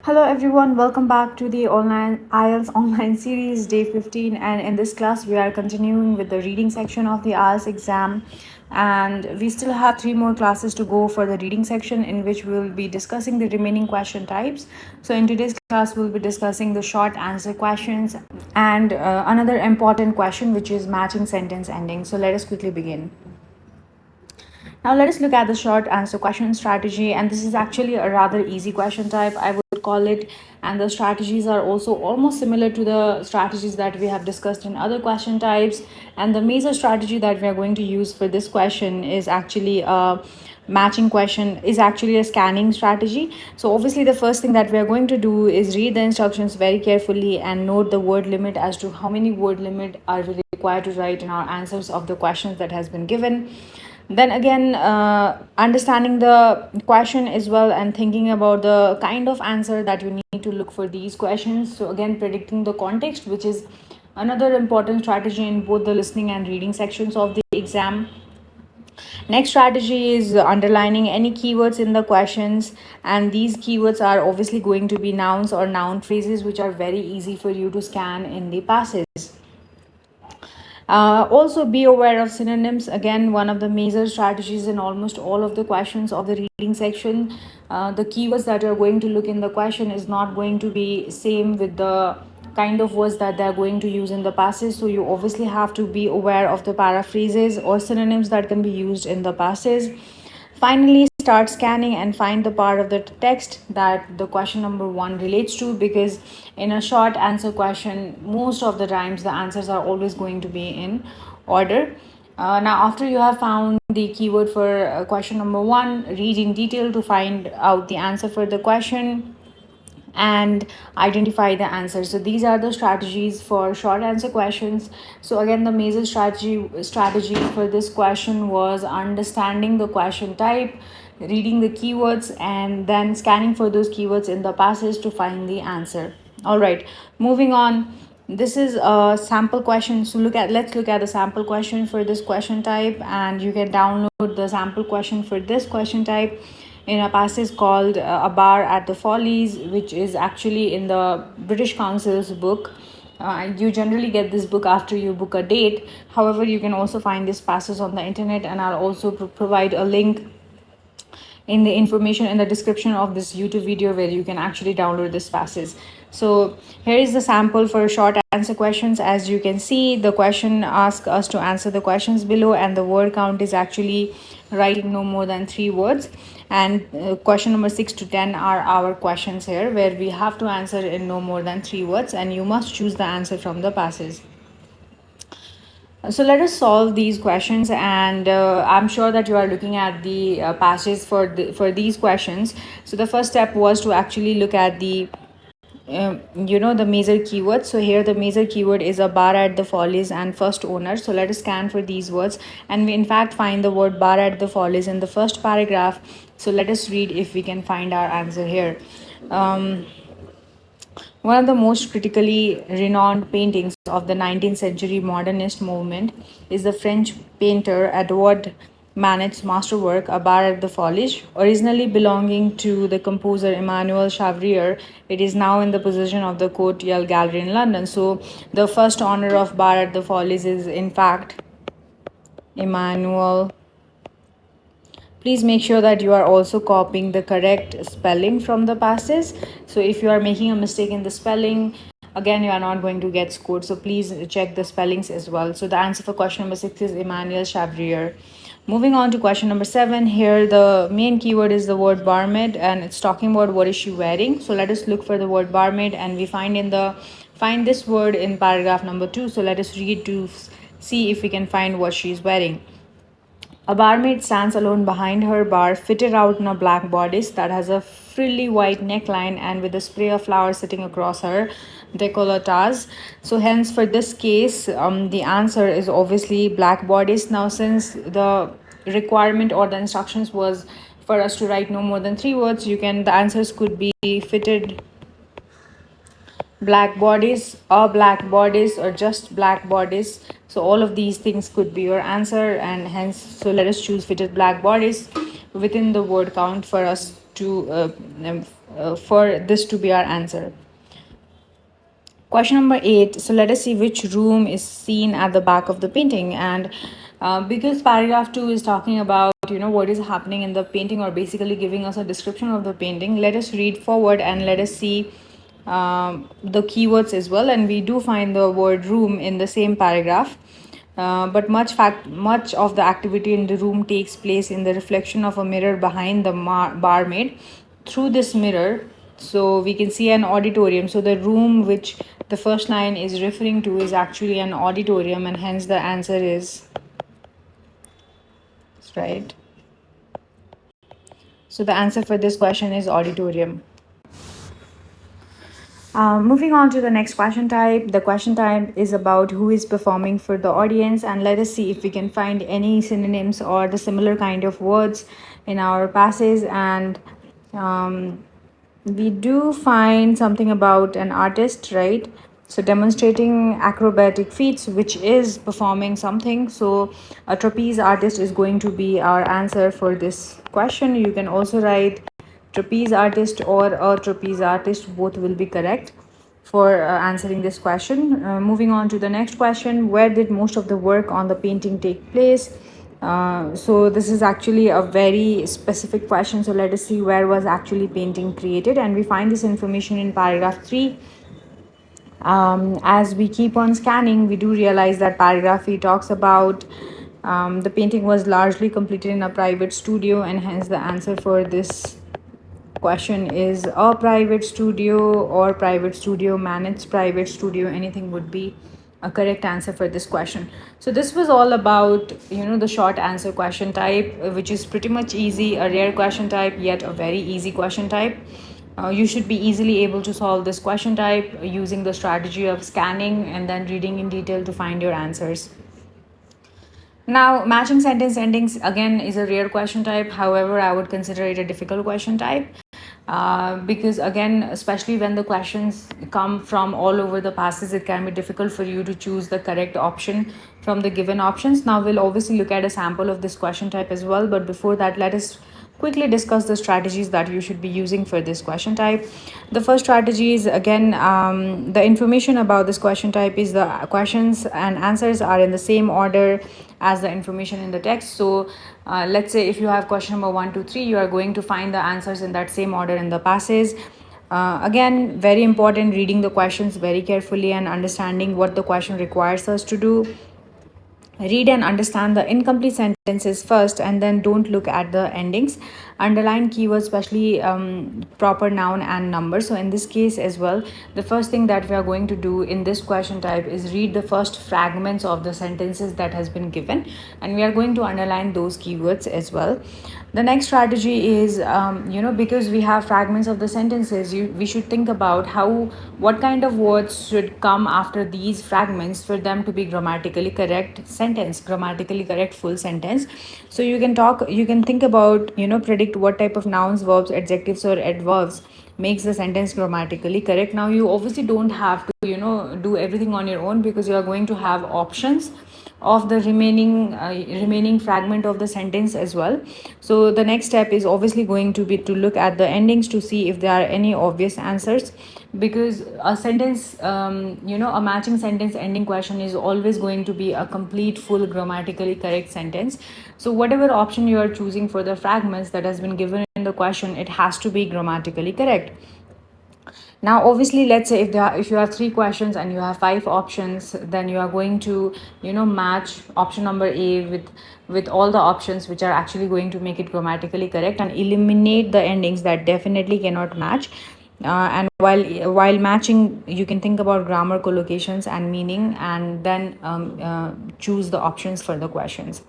Hello everyone, welcome back to the online IELTS online series day 15, and in this class we are continuing with the reading section of the IELTS exam, and we still have three more classes to go for the reading section, in which we will be discussing the remaining question types. So in today's class we'll be discussing the short answer questions and another important question, which is matching sentence ending. So let us quickly begin. Now let us look at the short answer question strategy, and this is actually a rather easy question type, I would call it, and the strategies are also almost similar to the strategies that we have discussed in other question types. And the major strategy that we are going to use for this question is actually a matching question, is actually a scanning strategy. So obviously the first thing that we are going to do is read the instructions very carefully and note the word limit as to how many word limit are we required to write in our answers of the questions that has been given. Then again, understanding the question as well and thinking about the kind of answer that you need to look for these questions. So again, predicting the context, which is another important strategy in both the listening and reading sections of the exam. Next strategy is underlining any keywords in the questions, and these keywords are obviously going to be nouns or noun phrases, which are very easy for you to scan in the passes. Also, be aware of synonyms. Again, one of the major strategies in almost all of the questions of the reading section. The keywords that you're going to look in the question is not going to be same with the kind of words that they're going to use in the passage. So you obviously have to be aware of the paraphrases or synonyms that can be used in the passage. Finally, start scanning and find the part of the text that the question number one relates to, because in a short answer question, most of the times the answers are always going to be in order. Now, after you have found the keyword for question number one, read in detail to find out the answer for the question and identify the answer. So these are the strategies for short answer questions. So again, the major strategy for this question was understanding the question type, reading the keywords, and then scanning for those keywords in the passage to find the answer. All right, moving on. This is a sample question. So let's look at the sample question for this question type, and you can download the sample question for this question type in a passage called A Bar at the Follies, which is actually in the British Council's book. You generally get this book after you book a date. However, you can also find this passage on the internet, and I'll also provide a link in the information in the description of this YouTube video where you can actually download this passage. So here is the sample for short answer questions. As you can see, the question asks us to answer the questions below, and the word count is actually writing no more than 3 words. And question number 6 to 10 are our questions here, where we have to answer in no more than 3 words, and you must choose the answer from the passage. So let us solve these questions, and I'm sure that you are looking at the passages for these questions. So the first step was to actually look at the the major keywords. So here the major keyword is A Bar at the Follies and first owner. So let us scan for these words, and we in fact find the word bar at the Follies in the first paragraph. So let us read if we can find our answer here. One of the most critically renowned paintings of the 19th century modernist movement is the French painter Edouard Manet's masterwork, A Bar at the Follies. Originally belonging to the composer Emmanuel Chavrier, it is now in the possession of the Court Yale Gallery in London. So, the first owner of Bar at the Follies is, in fact, Emmanuel. Please make sure that you are also copying the correct spelling from the passage. So if you are making a mistake in the spelling, again, you are not going to get scored. So please check the spellings as well. So the answer for question number 6 is Emmanuel Chavrier. Moving on to question number 7. Here the main keyword is the word barmaid, and it's talking about what is she wearing. So let us look for the word barmaid, and we find this word in paragraph number 2. So let us read to see if we can find what she is wearing. A barmaid stands alone behind her bar, fitted out in a black bodice that has a frilly white neckline and with a spray of flowers sitting across her décolletage. So, hence, for this case, the answer is obviously black bodice. Now, since the requirement or the instructions was for us to write no more than 3 words, the answers could be fitted black bodies or black bodies or just black bodies. So all of these things could be your answer, and hence, so let us choose fitted black bodies within the word count for us to for this to be our answer. Question number 8. So let us see which room is seen at the back of the painting. And because paragraph 2 is talking about what is happening in the painting, or basically giving us a description of the painting, let us read forward and let us see the keywords as well. And we do find the word room in the same paragraph. But much of the activity in the room takes place in the reflection of a mirror behind the barmaid. Through this mirror, so we can see an auditorium. So the room which the first line is referring to is actually an auditorium, and hence the answer is right. So the answer for this question is auditorium. Moving on to the next question type. The question type is about who is performing for the audience, and let us see if we can find any synonyms or the similar kind of words in our passage. And we do find something about an artist, right? So demonstrating acrobatic feats, which is performing something. So a trapeze artist is going to be our answer for this question. You can also write trapeze artist or a trapeze artist, both will be correct for answering this question. Moving on to the next question, where did most of the work on the painting take place? So this is actually a very specific question. So let us see where was actually painting created, and we find this information in paragraph 3. As we keep on scanning, we do realize that paragraph 3 talks about the painting was largely completed in a private studio, and hence the answer for this question is a private studio or private studio, managed private studio. Anything would be a correct answer for this question. So this was all about the short answer question type, which is pretty much easy, a rare question type, yet a very easy question type. You should be easily able to solve this question type using the strategy of scanning and then reading in detail to find your answers. Now, matching sentence endings again is a rare question type. However, I would consider it a difficult question type. Because again, especially when the questions come from all over the passes, it can be difficult for you to choose the correct option from the given options. Now we'll obviously look at a sample of this question type as well, but before that, let us quickly discuss the strategies that you should be using for this question type. The first strategy is again, the information about this question type is the questions and answers are in the same order as the information in the text. So let's say if you have question number 1, 2, 3, you are going to find the answers in that same order in the passage. Again, very important, reading the questions very carefully and understanding what the question requires us to do. Read and understand the incomplete sentences first, and then don't look at the endings. Underline keywords, especially proper noun and number. So in this case as well, the first thing that we are going to do in this question type is read the first fragments of the sentences that has been given, and we are going to underline those keywords as well. The next strategy is because we have fragments of the sentences, we should think about what kind of words should come after these fragments for them to be grammatically correct sentence, grammatically correct full sentence. So you can think about, predict what type of nouns, verbs, adjectives or adverbs makes the sentence grammatically correct. Now you obviously don't have to do everything on your own, because you are going to have options of the remaining fragment of the sentence as well. So the next step is obviously going to be to look at the endings to see if there are any obvious answers, because a sentence a matching sentence ending question is always going to be a complete full grammatically correct sentence. So whatever option you are choosing for the fragments that has been given in the question, it has to be grammatically correct. Now obviously, let's say if you have 3 questions and you have 5 options, then you are going to match option number A with all the options which are actually going to make it grammatically correct, and eliminate the endings that definitely cannot match. And while matching, you can think about grammar, collocations and meaning, and then choose the options for the questions.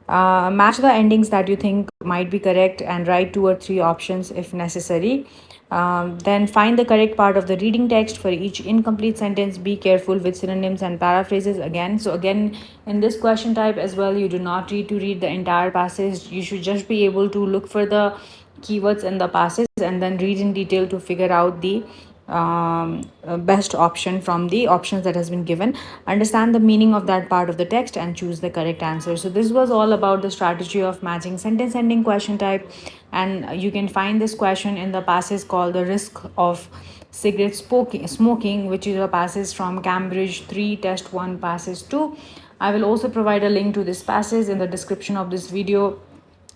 Match the endings that you think might be correct and write 2 or 3 options if necessary. Then find the correct part of the reading text for each incomplete sentence. Be careful with synonyms and paraphrases again. So again, in this question type as well, you do not need to read the entire passage. You should just be able to look for the keywords in the passage and then read in detail to figure out the best option from the options that has been given. Understand the meaning of that part of the text and choose the correct answer. So this was all about the strategy of matching sentence ending question type, and you can find this question in the passage called the risk of cigarette smoking, which is a passage from Cambridge 3 test 1 passage 2. I will also provide a link to this passage in the description of this video,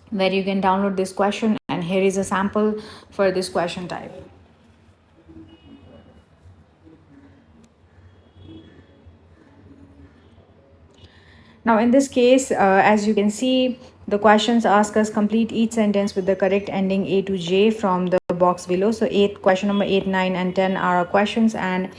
where you can download this question, and here is a sample for this question type. Now, in this case, as you can see, the questions ask us complete each sentence with the correct ending A to J from the box below. So, question number 8, 9, and 10 are our questions, and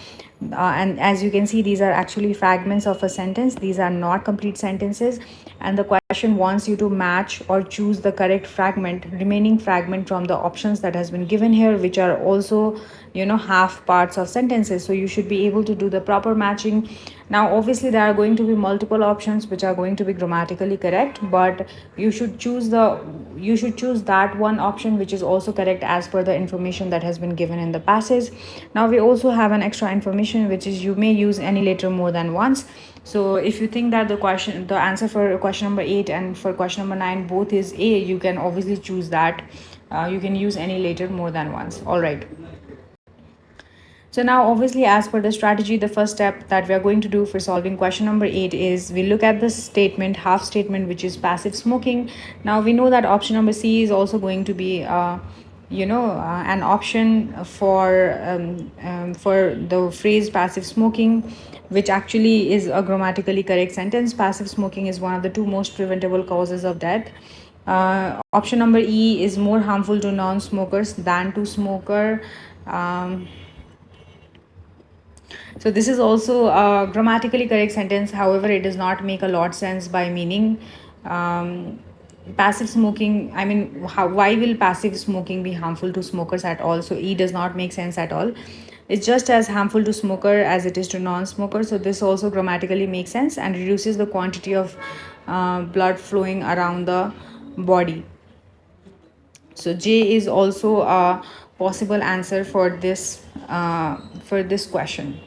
as you can see, these are actually fragments of a sentence. These are not complete sentences, and the question wants you to match or choose the correct remaining fragment from the options that has been given here, which are also, half parts of sentences. So you should be able to do the proper matching. Now, obviously, there are going to be multiple options which are going to be grammatically correct, but you should choose that one option which is also correct as per the information that has been given in the passage. Now, we also have an extra information, which is you may use any letter more than once. So if you think that the answer for question number 8 and for question number 9 both is A, you can obviously choose that. You can use any letter more than once. All right. So now, obviously, as per the strategy, the first step that we are going to do for solving question number 8 is we look at the statement, half statement, which is passive smoking. Now, we know that option number C is also going to be, an option for the phrase passive smoking, which actually is a grammatically correct sentence. Passive smoking is one of the two most preventable causes of death. Option number E is more harmful to non-smokers than to smoker. So this is also a grammatically correct sentence. However, it does not make a lot sense by meaning. Passive smoking, I mean, why will passive smoking be harmful to smokers at all? So E does not make sense at all. It's just as harmful to smoker as it is to non-smoker. So this also grammatically makes sense and reduces the quantity of blood flowing around the body. So J is also a possible answer for this question.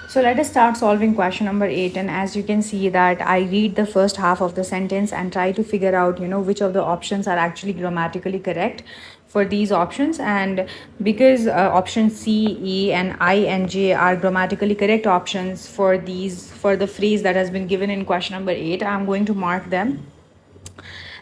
So let us start solving question number 8, and as you can see that I read the first half of the sentence and try to figure out which of the options are actually grammatically correct for these options. And because option C, E, and I and J are grammatically correct options for the phrase that has been given in question number 8, I'm going to mark them.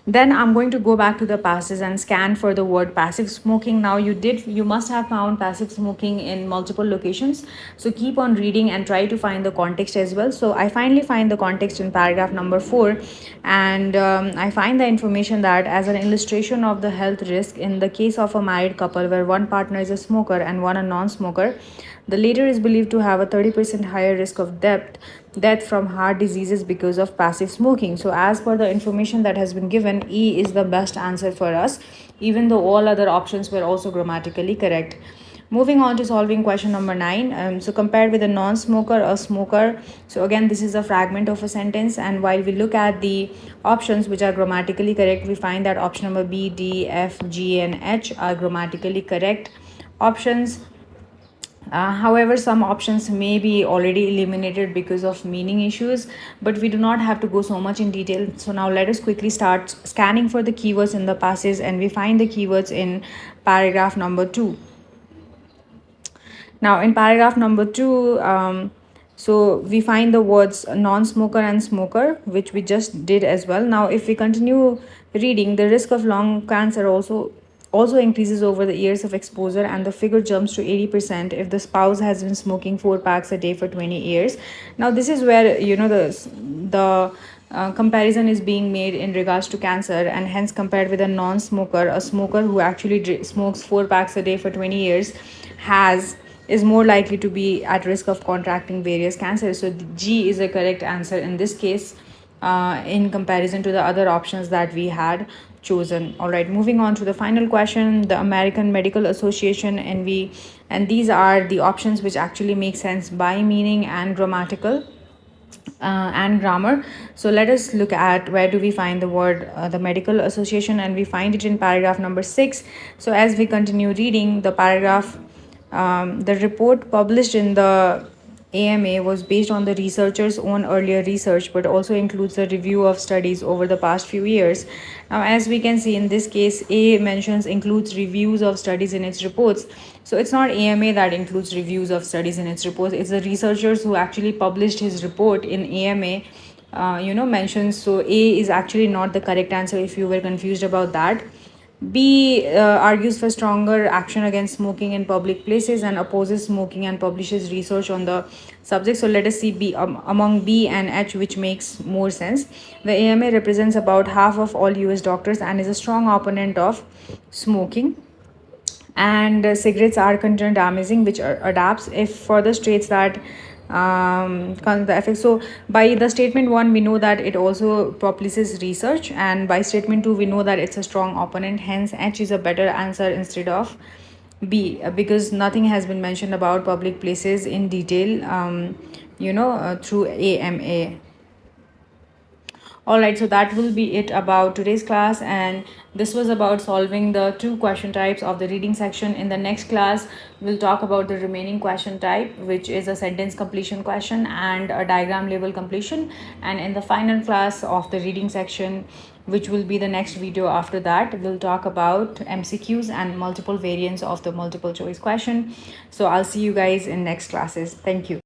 Then I'm going to go back to the passage and scan for the word passive smoking. Now you must have found passive smoking in multiple locations. So keep on reading and try to find the context as well. So I finally find the context in paragraph number 4, and I find the information that as an illustration of the health risk in the case of a married couple where one partner is a smoker and one a non-smoker, the latter is believed to have a 30% higher risk of death from heart diseases because of passive smoking. So as per the information that has been given, E is the best answer for us, even though all other options were also grammatically correct. Moving on to solving question number 9. So compared with a non-smoker, a smoker. So again, this is a fragment of a sentence, and while we look at the options which are grammatically correct, we find that option number B, D, F, G, and H are grammatically correct options. However, some options may be already eliminated because of meaning issues, but we do not have to go so much in detail. So now let us quickly start scanning for the keywords in the passage, and we find the keywords in paragraph number 2. Now in paragraph number 2, so we find the words non-smoker and smoker, which we just did as well. Now if we continue reading, the risk of lung cancer also increases over the years of exposure, and the figure jumps to 80% if the spouse has been smoking 4 packs a day for 20 years. Now this is where the comparison is being made in regards to cancer, and hence compared with a non-smoker, a smoker who actually smokes 4 packs a day for 20 years is more likely to be at risk of contracting various cancers. So G is a correct answer in this case, in comparison to the other options that we had chosen. All right, moving on to the final question, the American Medical Association, and these are the options which actually make sense by meaning and grammatical. and grammar. So let us look at where do we find the word the medical association, and we find it in paragraph number 6. So as we continue reading the paragraph, the report published in the AMA was based on the researcher's own earlier research, but also includes a review of studies over the past few years. Now, as we can see in this case, A mentions includes reviews of studies in its reports. So it's not AMA that includes reviews of studies in its reports. It's the researchers who actually published his report in AMA, mentions. So A is actually not the correct answer if you were confused about that. B argues for stronger action against smoking in public places and opposes smoking and publishes research on the subject. So let us see B among B and H, which makes more sense. The AMA represents about half of all US doctors and is a strong opponent of smoking. And cigarettes are considered damaging, which adapts if further states that the effect. So by the statement 1 we know that it also publishes research, and by statement 2 we know that it's a strong opponent. Hence H is a better answer instead of B, because nothing has been mentioned about public places in detail through AMA. All right, so that will be it about today's class, and this was about solving the 2 question types of the reading section. In the next class we'll talk about the remaining question type, which is a sentence completion question and a diagram label completion. And in the final class of the reading section, which will be the next video after that, we'll talk about MCQs and multiple variants of the multiple choice question. So I'll see you guys in next classes. Thank you.